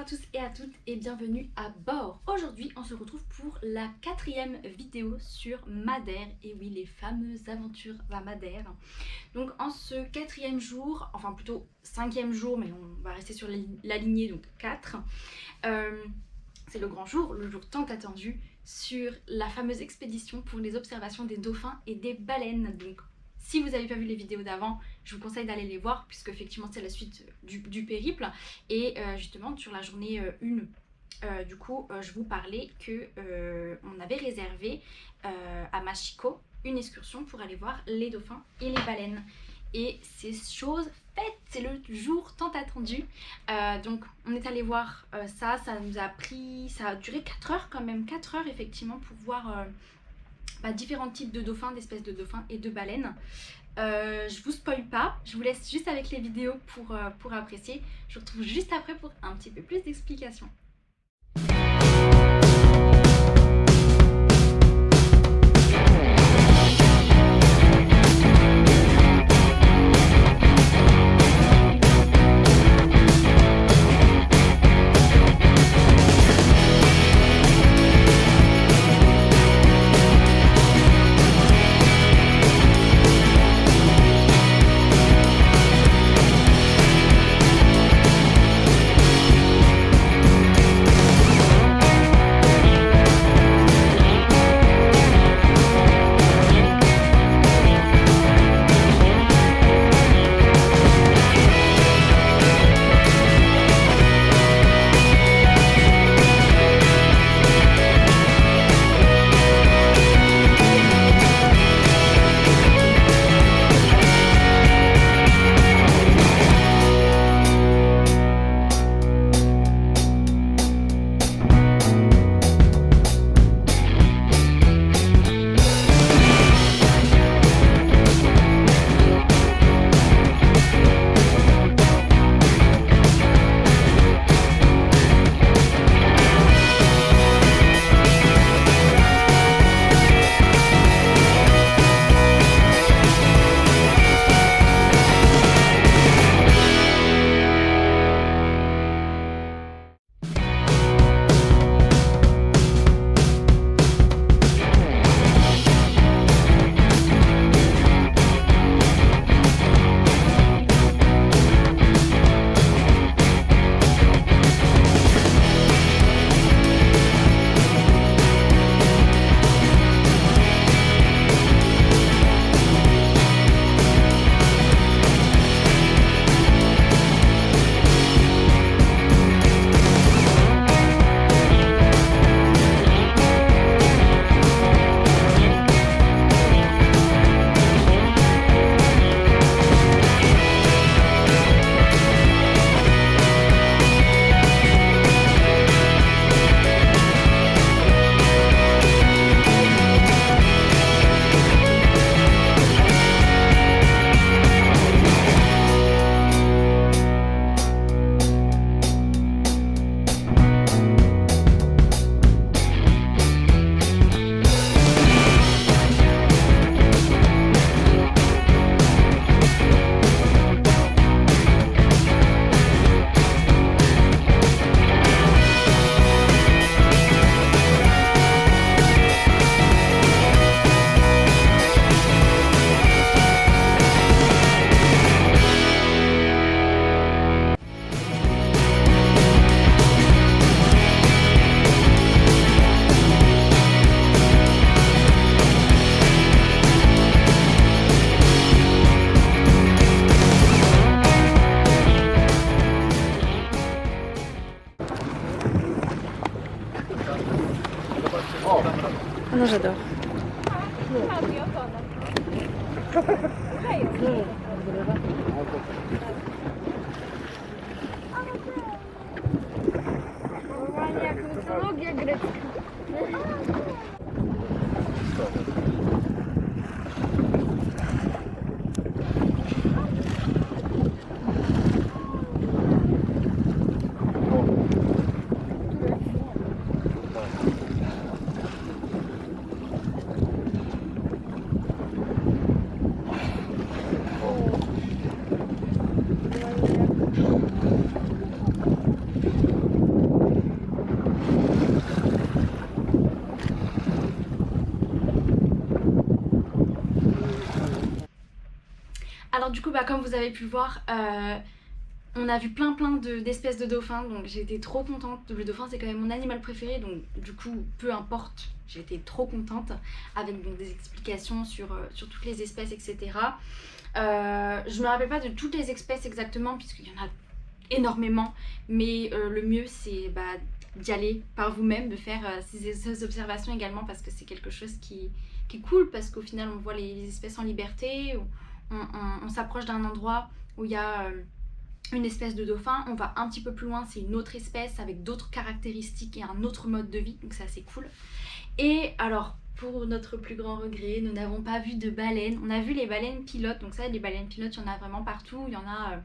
tous et à toutes et bienvenue à bord. Aujourd'hui on se retrouve pour la 4e vidéo sur Madère, et oui, les fameuses aventures à Madère. Donc en ce 4e jour, enfin plutôt 5e jour, mais on va rester sur la lignée, donc 4, c'est le grand jour, le jour tant attendu sur la fameuse expédition pour les observations des dauphins et des baleines. Donc si vous n'avez pas vu les vidéos d'avant, je vous conseille d'aller les voir, puisque effectivement c'est la suite du périple. Et justement sur la journée 1, je vous parlais que on avait réservé à Machiko une excursion pour aller voir les dauphins et les baleines. Et c'est chose faite, c'est le jour tant attendu. Donc on est allé voir ça nous a pris, ça a duré 4 heures quand même, 4 heures effectivement pour voir différents types de dauphins, d'espèces de dauphins et de baleines. Je vous spoil pas, je vous laisse juste avec les vidéos pour apprécier. Je vous retrouve juste après pour un petit peu plus d'explications. Ah non, j'adore. Alors du coup, comme vous avez pu le voir, on a vu plein d'espèces de dauphins, donc j'ai été trop contente. Le dauphin c'est quand même mon animal préféré, donc du coup peu importe, j'ai été trop contente avec donc, des explications sur toutes les espèces, etc. Je me rappelle pas de toutes les espèces exactement puisqu'il y en a énormément, mais le mieux c'est d'y aller par vous-même, de faire ces observations également parce que c'est quelque chose qui est cool parce qu'au final on voit les espèces en liberté, on s'approche d'un endroit où il y a une espèce de dauphin, on va un petit peu plus loin, c'est une autre espèce avec d'autres caractéristiques et un autre mode de vie, donc c'est assez cool. Et alors, pour notre plus grand regret, nous n'avons pas vu de baleines. On a vu les baleines pilotes, donc ça, les baleines pilotes, il y en a vraiment partout. Il y en a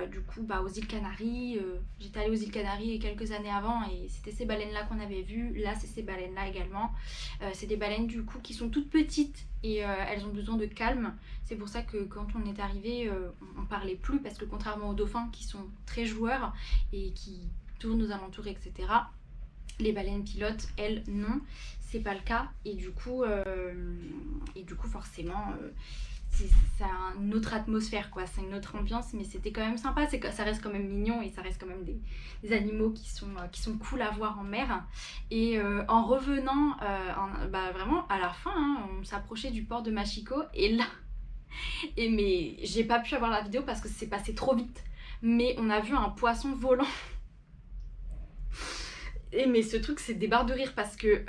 du coup aux îles Canaries. J'étais allée aux îles Canaries quelques années avant et c'était ces baleines-là qu'on avait vues. Là, c'est ces baleines-là également. C'est des baleines du coup qui sont toutes petites et elles ont besoin de calme. C'est pour ça que quand on est arrivé, on parlait plus parce que contrairement aux dauphins qui sont très joueurs et qui tournent aux alentours, etc., les baleines pilotes, elles, non, c'est pas le cas. Et du coup forcément, c'est une autre atmosphère, quoi. C'est une autre ambiance, mais c'était quand même sympa. Ça reste quand même mignon et ça reste quand même des animaux qui sont cool à voir en mer. Et en revenant, vraiment à la fin, hein, on s'approchait du port de Machiko et là, mais j'ai pas pu avoir la vidéo parce que c'est passé trop vite. Mais on a vu un poisson volant. Et mais ce truc c'est des barres de rire parce que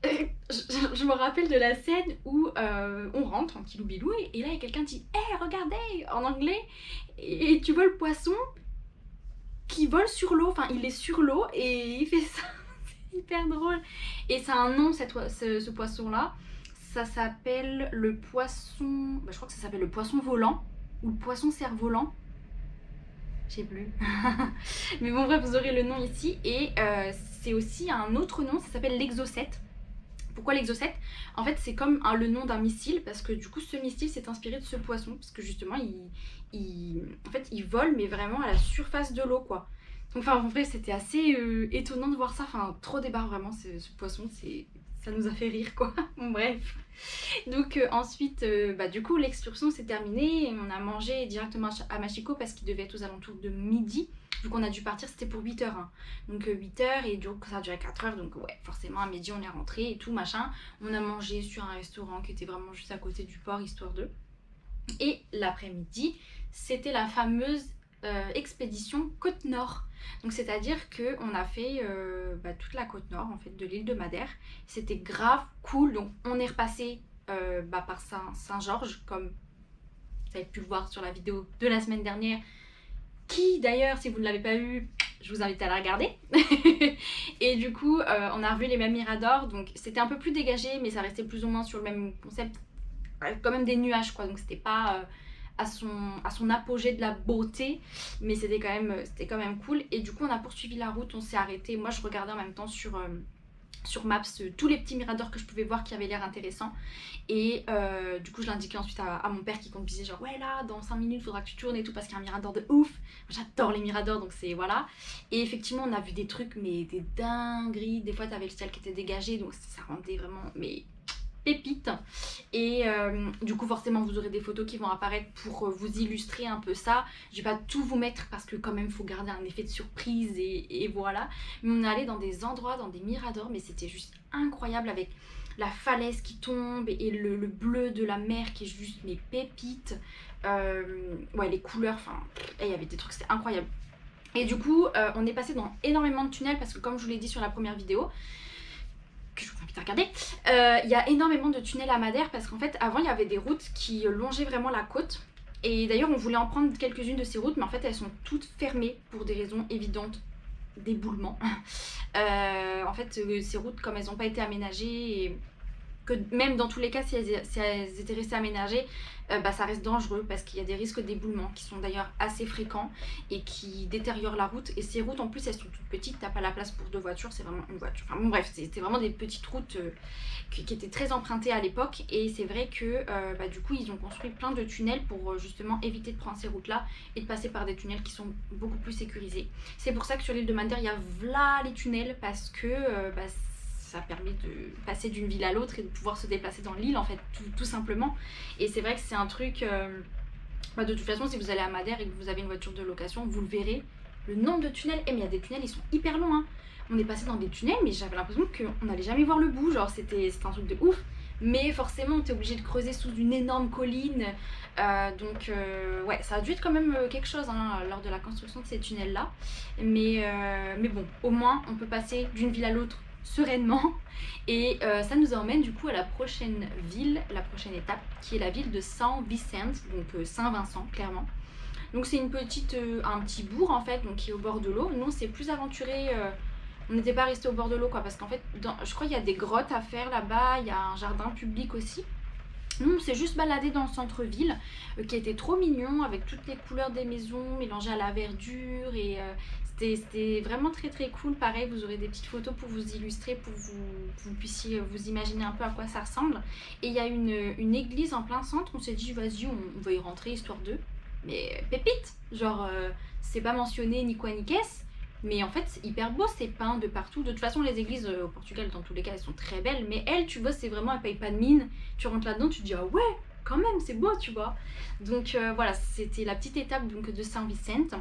je me rappelle de la scène où on rentre en kilou bilou et là il y a quelqu'un qui dit hey, regardez en anglais et tu vois le poisson qui vole sur l'eau, enfin il est sur l'eau et il fait ça. C'est hyper drôle et ça a un nom ce poisson là, ça s'appelle le poisson, je crois que ça s'appelle le poisson volant ou le poisson cerf-volant. Je sais plus. Mais bon bref, vous aurez le nom ici et c'est aussi un autre nom, ça s'appelle l'exocète. Pourquoi l'exocète? En fait c'est comme le nom d'un missile parce que du coup ce missile s'est inspiré de ce poisson parce que justement en fait, il vole mais vraiment à la surface de l'eau quoi. Donc enfin en vrai c'était assez étonnant de voir ça, enfin trop débarre vraiment ce poisson, ça nous a fait rire quoi. Bon bref. Donc ensuite, du coup l'excursion s'est terminée et on a mangé directement à Machiko parce qu'il devait être aux alentours de midi. Vu qu'on a dû partir, c'était pour 8h. Hein. Donc 8h et donc ça a duré 4h. Donc ouais, forcément à midi on est rentré et tout machin. On a mangé sur un restaurant qui était vraiment juste à côté du port, histoire de. Et l'après-midi, c'était la fameuse expédition Côte Nord. Donc c'est-à-dire qu'on a fait toute la côte nord en fait de l'île de Madère. C'était grave cool. Donc on est repassé par Saint-Georges comme vous avez pu le voir sur la vidéo de la semaine dernière. Qui d'ailleurs, si vous ne l'avez pas vu, je vous invite à la regarder. Et du coup, on a revu les mêmes miradors. Donc c'était un peu plus dégagé, mais ça restait plus ou moins sur le même concept. Quand même des nuages quoi. Donc c'était pas à son apogée de la beauté, mais c'était quand même cool. Et du coup, on a poursuivi la route, on s'est arrêté. Moi, je regardais en même temps sur Maps tous les petits miradors que je pouvais voir qui avaient l'air intéressants et du coup je l'indiquais ensuite à mon père qui conduisait genre ouais là dans 5 minutes faudra que tu tournes et tout parce qu'il y a un mirador de ouf. J'adore les miradors donc c'est voilà. Et effectivement on a vu des trucs mais des dingueries, des fois t'avais le ciel qui était dégagé donc ça rendait vraiment mais pépite. Et du coup forcément vous aurez des photos qui vont apparaître pour vous illustrer un peu ça. Je vais pas tout vous mettre parce que quand même il faut garder un effet de surprise et voilà. Mais on est allé dans des endroits, dans des miradors, mais c'était juste incroyable avec la falaise qui tombe et le bleu de la mer qui est juste mais pépite. Ouais les couleurs, enfin il y avait des trucs, c'était incroyable. Et du coup on est passé dans énormément de tunnels parce que comme je vous l'ai dit sur la première vidéo, que je vous invite à regarder, il y a énormément de tunnels à Madère parce qu'en fait avant il y avait des routes qui longeaient vraiment la côte et d'ailleurs on voulait en prendre quelques-unes de ces routes mais en fait elles sont toutes fermées pour des raisons évidentes d'éboulement. En fait ces routes comme elles n'ont pas été aménagées et que même dans tous les cas si elles étaient restées aménagées ça reste dangereux parce qu'il y a des risques d'éboulement qui sont d'ailleurs assez fréquents et qui détériorent la route et ces routes en plus elles sont toutes petites, t'as pas la place pour 2 voitures, c'est vraiment une voiture, enfin bon bref c'était vraiment des petites routes qui étaient très empruntées à l'époque et c'est vrai que du coup ils ont construit plein de tunnels pour justement éviter de prendre ces routes là et de passer par des tunnels qui sont beaucoup plus sécurisés. C'est pour ça que sur l'île de Madère il y a là les tunnels parce que ça permet de passer d'une ville à l'autre et de pouvoir se déplacer dans l'île en fait, tout simplement. Et c'est vrai que c'est un truc, de toute façon si vous allez à Madère et que vous avez une voiture de location, vous le verrez, le nombre de tunnels, mais il y a des tunnels, ils sont hyper longs, hein. On est passé dans des tunnels, mais j'avais l'impression qu'on n'allait jamais voir le bout, genre c'était un truc de ouf. Mais forcément, on était obligé de creuser sous une énorme colline. Ouais, ça a dû être quand même quelque chose hein, lors de la construction de ces tunnels-là. Mais bon, au moins, on peut passer d'une ville à l'autre sereinement. Et ça nous emmène du coup à la prochaine ville, la prochaine étape, qui est la ville de San Vicente, donc Saint-Vincent, clairement. Donc c'est une petite, un petit bourg en fait, donc qui est au bord de l'eau. Nous, on s'est plus aventuré. On n'était pas resté au bord de l'eau quoi, parce qu'en fait, je crois qu'il y a des grottes à faire là-bas, il y a un jardin public aussi. Nous, on s'est juste baladé dans le centre-ville, qui était trop mignon, avec toutes les couleurs des maisons mélangées à la verdure. Et c'était vraiment très très cool. Pareil, vous aurez des petites photos pour vous illustrer, pour que vous puissiez vous imaginer un peu à quoi ça ressemble. Et il y a une église en plein centre, on s'est dit, vas-y, on va y rentrer, histoire d'eux. Mais pépite, genre, c'est pas mentionné ni quoi ni qu'est-ce. Mais en fait, c'est hyper beau, c'est peint de partout. De toute façon, les églises au Portugal, dans tous les cas, elles sont très belles. Mais elles, tu vois, c'est vraiment, elles payent pas de mine. Tu rentres là-dedans, tu te dis, ah ouais, quand même, c'est beau, tu vois. Donc voilà, c'était la petite étape donc, de Saint-Vicente.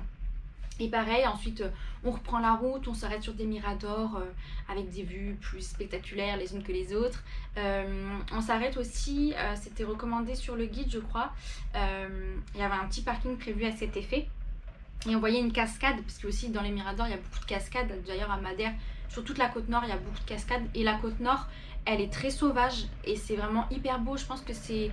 Et pareil, ensuite, on reprend la route, on s'arrête sur des miradors avec des vues plus spectaculaires les unes que les autres. On s'arrête aussi, c'était recommandé sur le guide, je crois. Il y avait un petit parking prévu à cet effet. Et on voyait une cascade, parce que aussi dans les miradors il y a beaucoup de cascades. D'ailleurs à Madère, sur toute la côte nord, il y a beaucoup de cascades. Et la côte nord, elle est très sauvage et c'est vraiment hyper beau. Je pense que c'est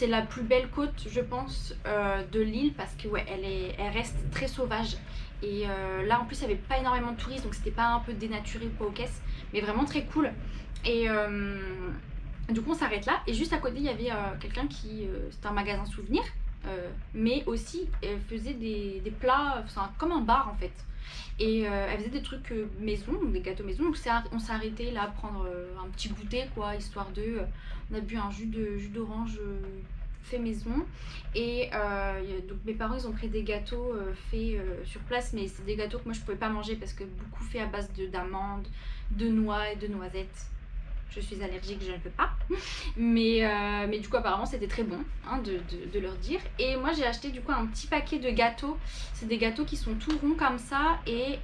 la plus belle côte, je pense, de l'île, parce que ouais, elle reste très sauvage. Et là en plus, il n'y avait pas énormément de touristes, donc c'était pas un peu dénaturé ou quoi aux caisses, mais vraiment très cool. Et du coup, on s'arrête là. Et juste à côté, il y avait quelqu'un qui. C'était un magasin souvenir. Mais aussi elle faisait des plats, enfin, comme un bar en fait. Et elle faisait des trucs maison, des gâteaux maison. Donc on s'est arrêté là prendre un petit goûter quoi, histoire de. On a bu un jus d'orange fait maison. Et donc mes parents ils ont pris des gâteaux faits sur place, mais c'est des gâteaux que moi je pouvais pas manger parce que beaucoup fait à base d'amandes, de noix et de noisettes. Je suis allergique, je ne peux pas. Mais du coup, apparemment, c'était très bon hein, de leur dire. Et moi, j'ai acheté du coup un petit paquet de gâteaux. C'est des gâteaux qui sont tout ronds comme ça et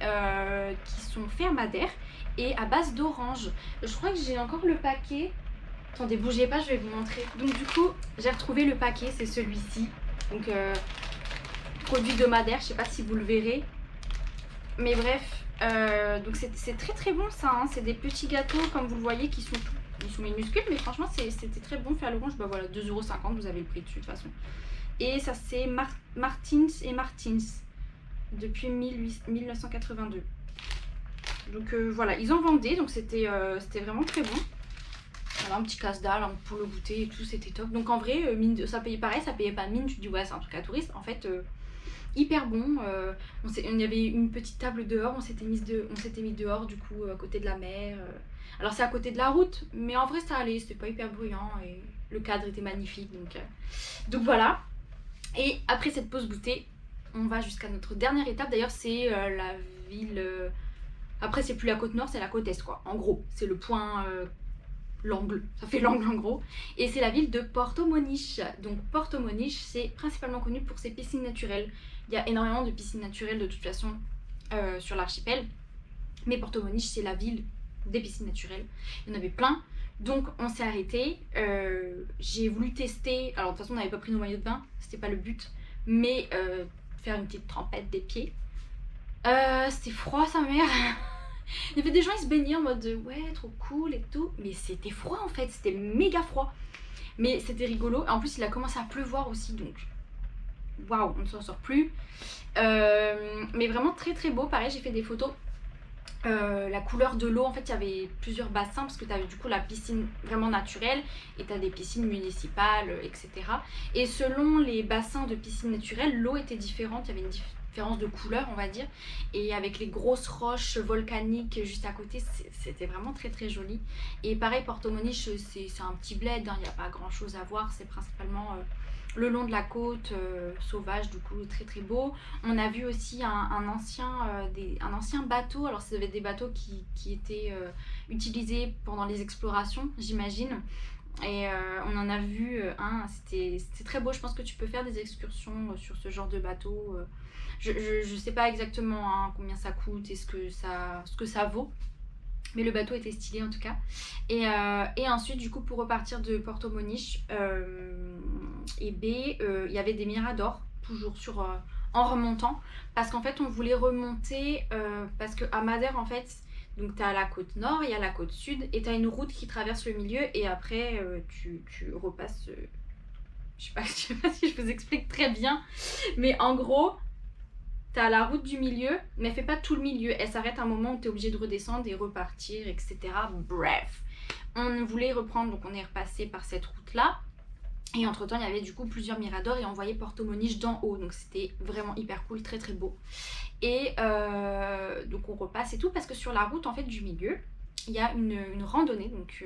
qui sont faits à Madère et à base d'orange. Je crois que j'ai encore le paquet. Attendez, bougez pas, je vais vous montrer. Donc du coup, j'ai retrouvé le paquet, c'est celui-ci. Donc, produit de Madère, je sais pas si vous le verrez. Mais bref. Donc c'est très très bon ça, hein. C'est des petits gâteaux comme vous le voyez qui sont ils sont minuscules, mais franchement c'était très bon fait à l'orange. Bah voilà, 2,50 €, vous avez le prix dessus de toute façon. Et ça c'est Martins et Martins depuis 1982. Donc voilà, ils en vendaient, donc c'était vraiment très bon. Voilà, un petit casse-dalle hein, pour le goûter et tout, c'était top. Donc en vrai, ça payait pareil, ça payait pas de mine, tu te dis ouais c'est un truc à touriste. En fait hyper bon. On y avait une petite table dehors, on s'était mis dehors du coup à côté de la mer. Alors c'est à côté de la route, mais en vrai ça allait, c'était pas hyper bruyant et le cadre était magnifique. Donc voilà. Et après cette pause goûter, on va jusqu'à notre dernière étape. D'ailleurs c'est la ville... Après c'est plus la côte nord, c'est la côte est quoi. En gros, c'est le point... l'angle, ça fait l'angle en gros, et c'est la ville de Porto Moniche. Donc Porto Moniche c'est principalement connu pour ses piscines naturelles. Il y a énormément de piscines naturelles de toute façon sur l'archipel, mais Porto Moniche c'est la ville des piscines naturelles. Il y en avait plein, donc on s'est arrêté. J'ai voulu tester, alors de toute façon on n'avait pas pris nos maillots de bain, c'était pas le but, mais faire une petite trempette des pieds. C'était froid sa mère. Il y avait des gens qui se baignaient en mode ouais trop cool et tout, mais c'était froid en fait, c'était méga froid, mais c'était rigolo. En plus il a commencé à pleuvoir aussi, donc waouh, on ne s'en sort plus. Mais vraiment très très beau. Pareil, j'ai fait des photos. La couleur de l'eau, en fait il y avait plusieurs bassins parce que tu avais du coup la piscine vraiment naturelle et tu as des piscines municipales, etc. Et selon les bassins de piscine naturelle, l'eau était différente, il y avait une différence de couleur on va dire, et avec les grosses roches volcaniques juste à côté, c'était vraiment très très joli. Et pareil, Porto Moniche c'est un petit bled, hein, il n'y a pas grand chose à voir, c'est principalement le long de la côte sauvage, du coup très très beau. On a vu aussi un ancien bateau, alors ça devait être des bateaux qui étaient utilisés pendant les explorations, j'imagine. Et on en a vu un, c'était très beau. Je pense que tu peux faire des excursions sur ce genre de bateau. Je sais pas exactement hein, combien ça coûte et ce que ça vaut. Mais le bateau était stylé en tout cas. Et ensuite, du coup, pour repartir de Porto Moniche, il y avait des miradors, toujours en remontant. Parce qu'en fait, on voulait remonter, parce qu'à Madère, en fait, donc tu as la côte nord, il y a la côte sud, et tu as une route qui traverse le milieu, et après, tu repasses. Je sais pas si je vous explique très bien, mais en gros, t'as la route du milieu, mais elle fait pas tout le milieu. Elle s'arrête à un moment où t'es obligé de redescendre et repartir, etc. Bref. On voulait reprendre, donc on est repassé par cette route-là. Et entre temps, il y avait du coup plusieurs miradors et on voyait Porto Moniche d'en haut. Donc c'était vraiment hyper cool, très très beau. Et donc on repasse et tout parce que sur la route en fait du milieu, il y a une randonnée donc,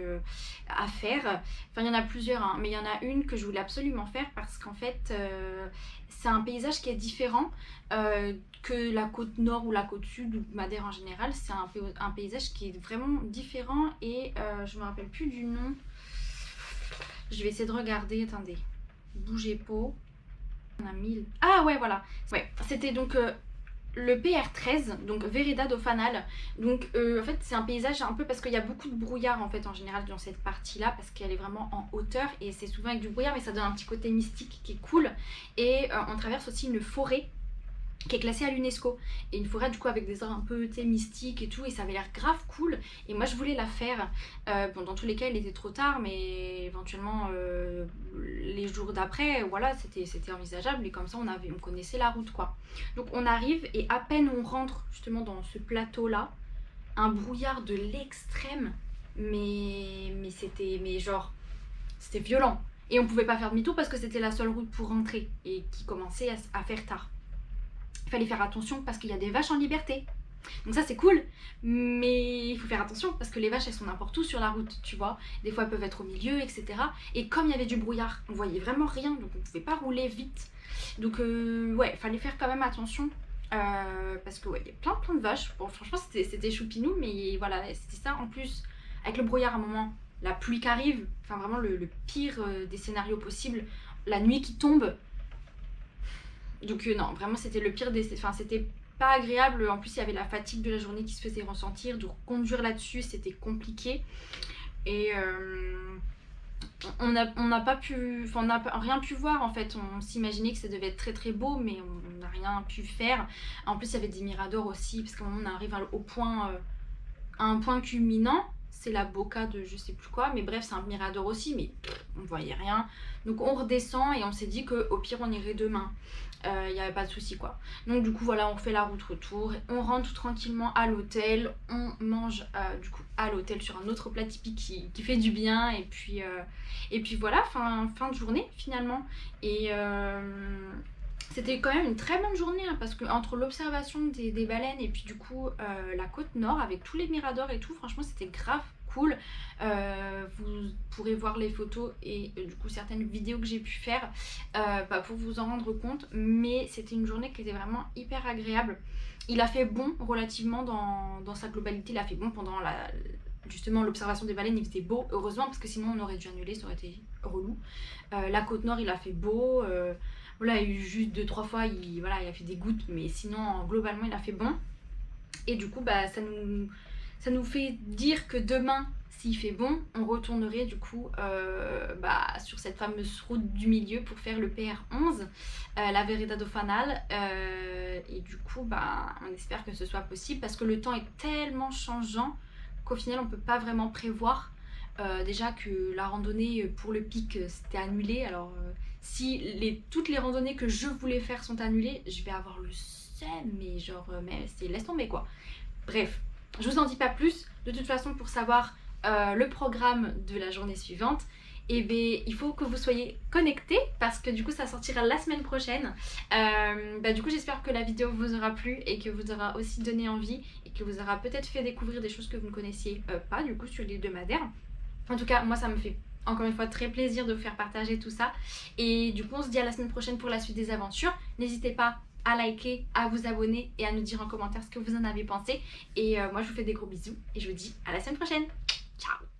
à faire. Enfin, il y en a plusieurs, hein, mais il y en a une que je voulais absolument faire parce qu'en fait, c'est un paysage qui est différent que la côte nord ou la côte sud ou Madère en général. C'est un paysage qui est vraiment différent et je me rappelle plus du nom. Je vais essayer de regarder, attendez. Bougez pas. On a 1000. Ah ouais, voilà. Ouais, c'était donc le PR13, donc Vereda do Fanal. Donc en fait c'est un paysage un peu parce qu'il y a beaucoup de brouillard en fait en général dans cette partie là parce qu'elle est vraiment en hauteur et c'est souvent avec du brouillard mais ça donne un petit côté mystique qui est cool. Et on traverse aussi une forêt qui est classée à l'UNESCO et une forêt du coup avec des arbres un peu mystiques et tout et ça avait l'air grave cool et moi je voulais la faire. Bon dans tous les cas il était trop tard mais éventuellement les jours d'après voilà c'était envisageable et comme ça on connaissait la route quoi. Donc on arrive et à peine on rentre justement dans ce plateau là, un brouillard de l'extrême mais c'était violent et on pouvait pas faire demi-tour parce que c'était la seule route pour rentrer et qui commençait à faire tard. Il fallait faire attention parce qu'il y a des vaches en liberté. Donc ça c'est cool, mais il faut faire attention parce que les vaches elles sont n'importe où sur la route, tu vois. Des fois elles peuvent être au milieu, etc. Et comme il y avait du brouillard, on voyait vraiment rien, donc on pouvait pas rouler vite. Donc ouais, il fallait faire quand même attention. Parce que ouais, il y a plein de vaches. Bon franchement c'était choupinou, mais voilà, c'était ça. En plus, avec le brouillard à un moment, la pluie qui arrive, enfin vraiment le pire des scénarios possibles, la nuit qui tombe. Donc non, vraiment c'était le pire des... Enfin c'était pas agréable, en plus il y avait la fatigue de la journée qui se faisait ressentir, donc conduire là-dessus c'était compliqué. Et on n'a pas pu... Enfin on n'a rien pu voir en fait, on s'imaginait que ça devait être très très beau mais on n'a rien pu faire. En plus il y avait des miradors aussi, parce qu'à un moment on arrive au point... à un point culminant, c'est la boca de je sais plus quoi, mais bref c'est un mirador aussi, mais on voyait rien. Donc on redescend et on s'est dit qu'au pire on irait demain. Il n'y avait pas de souci quoi. Donc du coup voilà, on fait la route retour, on rentre tout tranquillement à l'hôtel, on mange du coup à l'hôtel sur un autre plat typique qui fait du bien et puis voilà, fin de journée finalement. Et c'était quand même une très bonne journée hein, parce que entre l'observation des baleines et puis du coup la côte nord avec tous les miradors et tout, franchement c'était grave cool. Vous pourrez voir les photos et du coup certaines vidéos que j'ai pu faire pour vous en rendre compte, mais c'était une journée qui était vraiment hyper agréable. Il a fait bon relativement dans sa globalité, il a fait bon pendant justement l'observation des baleines, il faisait beau, heureusement parce que sinon on aurait dû annuler, ça aurait été relou. La côte nord il a fait beau, voilà, il y a eu juste 2-3 fois, il a fait des gouttes, mais sinon globalement il a fait bon. Et du coup bah ça nous fait dire que demain, s'il fait bon, on retournerait du coup sur cette fameuse route du milieu pour faire le PR11, la Vereda do Fanal. Et du coup, on espère que ce soit possible parce que le temps est tellement changeant qu'au final, on ne peut pas vraiment prévoir. Déjà que la randonnée pour le pic, c'était annulé. Alors, si toutes les randonnées que je voulais faire sont annulées, je vais avoir le seum, mais laisse tomber quoi. Bref. Je vous en dis pas plus, de toute façon pour savoir le programme de la journée suivante, il faut que vous soyez connectés parce que du coup ça sortira la semaine prochaine. Du coup j'espère que la vidéo vous aura plu et que vous aura aussi donné envie et que vous aura peut-être fait découvrir des choses que vous ne connaissiez pas du coup sur l'île de Madère. En tout cas moi ça me fait encore une fois très plaisir de vous faire partager tout ça. Et du coup on se dit à la semaine prochaine pour la suite des aventures. N'hésitez pas à liker, à vous abonner et à nous dire en commentaire ce que vous en avez pensé. Et moi je vous fais des gros bisous et je vous dis à la semaine prochaine. Ciao.